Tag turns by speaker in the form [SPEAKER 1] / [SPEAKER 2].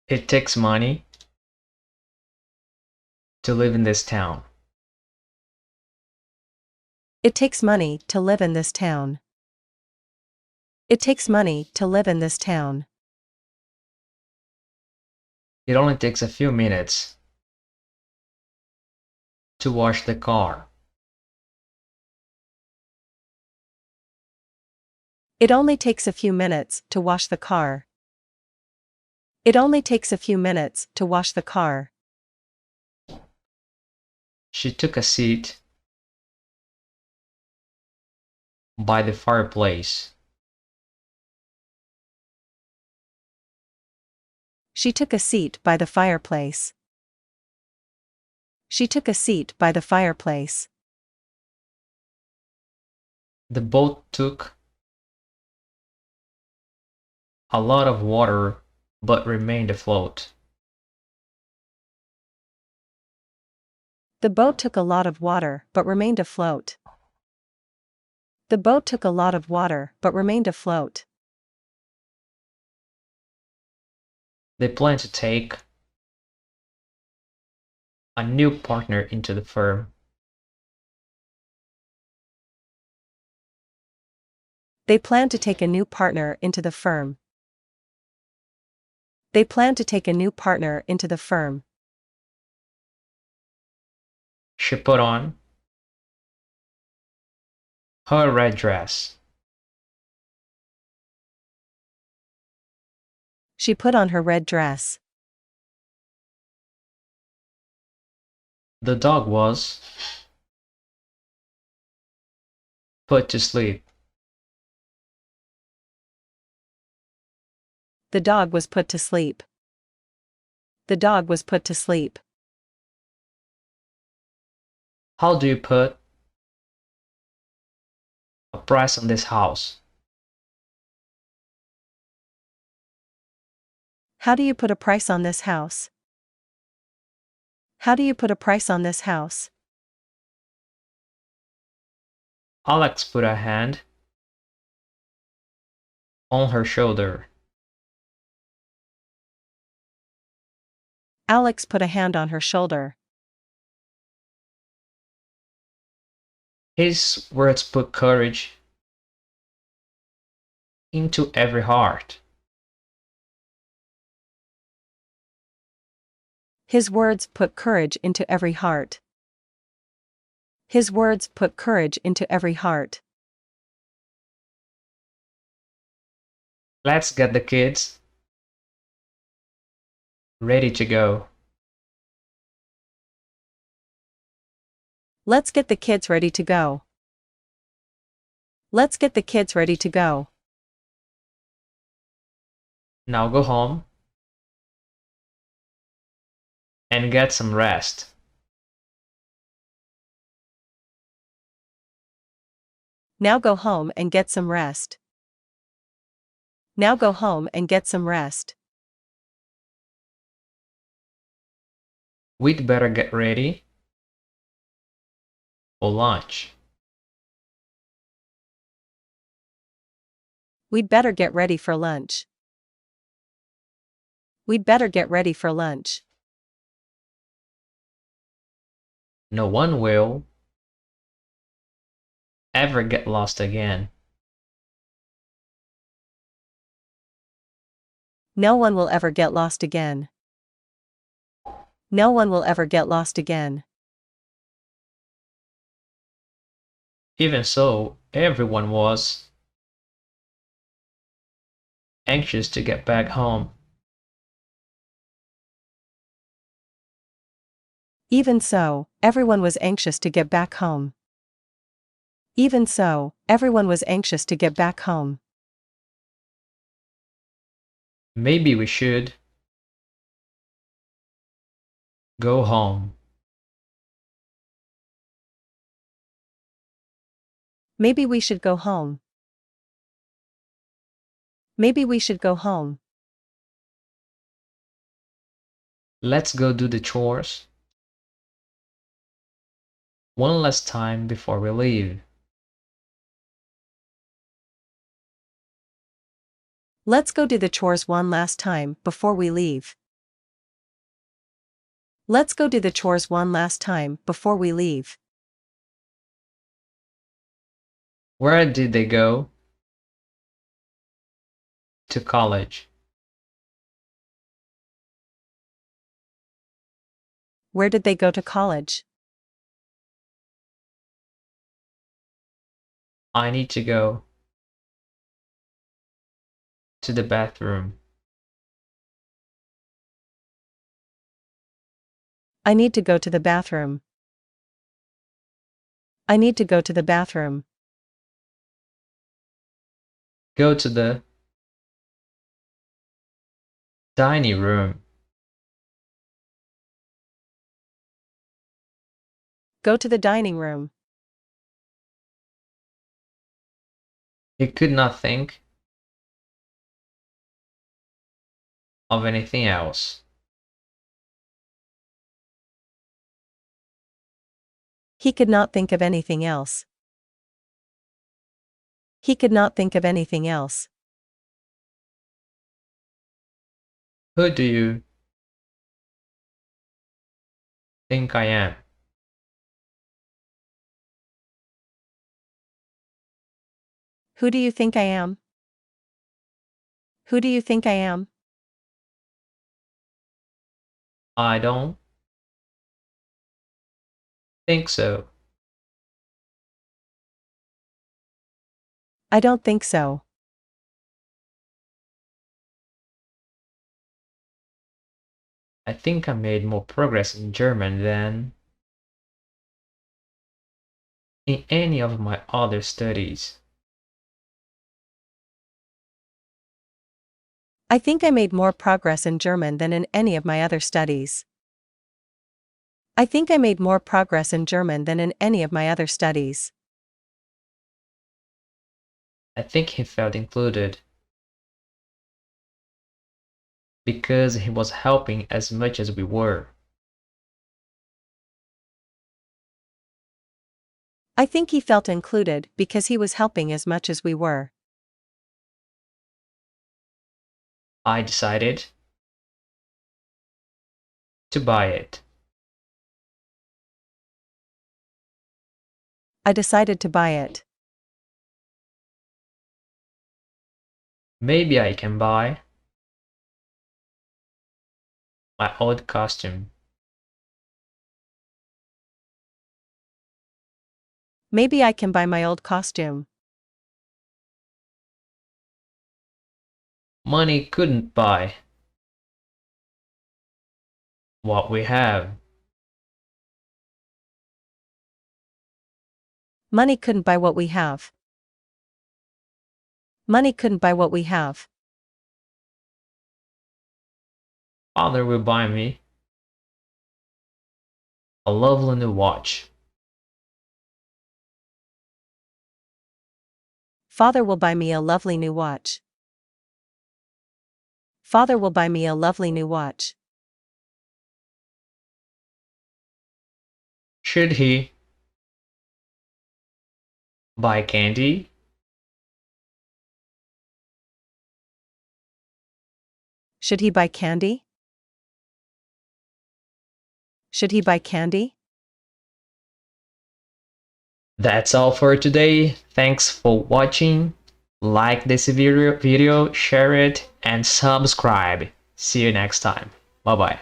[SPEAKER 1] It takes money to live in this town.
[SPEAKER 2] It takes money to live in this town. It takes money to live in this town.
[SPEAKER 1] It only takes a few minutes to wash the car.
[SPEAKER 2] It only takes a few minutes to wash the car. It only takes a few minutes to wash the car.
[SPEAKER 1] She took a seat by the fireplace.
[SPEAKER 2] She took a seat by the fireplace. She took a seat by the fireplace.
[SPEAKER 1] The boat took a lot of water but remained afloat.
[SPEAKER 2] The boat took a lot of water but remained afloat. The boat took a lot of water but remained afloat.
[SPEAKER 1] They plan to take a new partner into the firm.
[SPEAKER 2] They plan to take a new partner into the firm. They plan to take a new partner into the firm.
[SPEAKER 1] She put on her red dress.
[SPEAKER 2] She put on her red dress.
[SPEAKER 1] The dog was put to sleep.
[SPEAKER 2] The dog was put to sleep. The dog was put to sleep.
[SPEAKER 1] How do you put a price on this house?
[SPEAKER 2] How do you put a price on this house? How do you put a price on this house?
[SPEAKER 1] Alex put a hand on her shoulder.
[SPEAKER 2] Alex put a hand on her shoulder.
[SPEAKER 1] His words put courage into every heart.
[SPEAKER 2] His words put courage into every heart. His words put courage into every heart.
[SPEAKER 1] Let's get the kids ready to go.
[SPEAKER 2] Let's get the kids ready to go. Let's get the kids ready to go.
[SPEAKER 1] Now go home and get some rest.
[SPEAKER 2] Now go home and get some rest. Now go home and get some rest.
[SPEAKER 1] We'd better get ready for lunch.
[SPEAKER 2] We'd better get ready for lunch. We'd better get ready for lunch.
[SPEAKER 1] No one will ever get lost again.
[SPEAKER 2] No one will ever get lost again. No one will ever get lost again.
[SPEAKER 1] Even so, everyone was anxious to get back home.
[SPEAKER 2] Even so, everyone was anxious to get back home. Even so, everyone was anxious to get back home.
[SPEAKER 1] Maybe we should go home.
[SPEAKER 2] Maybe we should go home. Maybe we should go home.
[SPEAKER 1] Let's go do the chores one last time before we leave.
[SPEAKER 2] Let's go do the chores one last time before we leave. Let's go do the chores one last time before we leave.
[SPEAKER 1] Where did they go? To college.
[SPEAKER 2] Where did they go to college?
[SPEAKER 1] I need to go to the bathroom.
[SPEAKER 2] I need to go to the bathroom. I need to go to the bathroom.
[SPEAKER 1] Go to the dining room.
[SPEAKER 2] Go to the dining room.
[SPEAKER 1] He could not think of anything else.
[SPEAKER 2] He could not think of anything else. He could not think of anything else.
[SPEAKER 1] Who do you think I am?
[SPEAKER 2] Who do you think I am? Who do you think I am?
[SPEAKER 1] I don't think so.
[SPEAKER 2] I don't think so.
[SPEAKER 1] I think I made more progress in German than in any of my other studies.
[SPEAKER 2] I think I made more progress in German than in any of my other studies. I think I made more progress in German than in any of my other studies.
[SPEAKER 1] I think he felt included because he was helping as much as we were.
[SPEAKER 2] I think he felt included because he was helping as much as we were.
[SPEAKER 1] I decided to buy it.
[SPEAKER 2] I decided to buy it.
[SPEAKER 1] Maybe I can buy my old costume.
[SPEAKER 2] Maybe I can buy my old costume.
[SPEAKER 1] Money couldn't buy what we have.
[SPEAKER 2] Money couldn't buy what we have. Money couldn't buy what we have.
[SPEAKER 1] Father will buy me a lovely new watch.
[SPEAKER 2] Father will buy me a lovely new watch. Father will buy me a lovely new watch.
[SPEAKER 1] Should he buy candy?
[SPEAKER 2] Should he buy candy? Should he buy candy?
[SPEAKER 1] That's all for today. Thanks for watching. Like this video, share it, and subscribe. See you next time. Bye bye.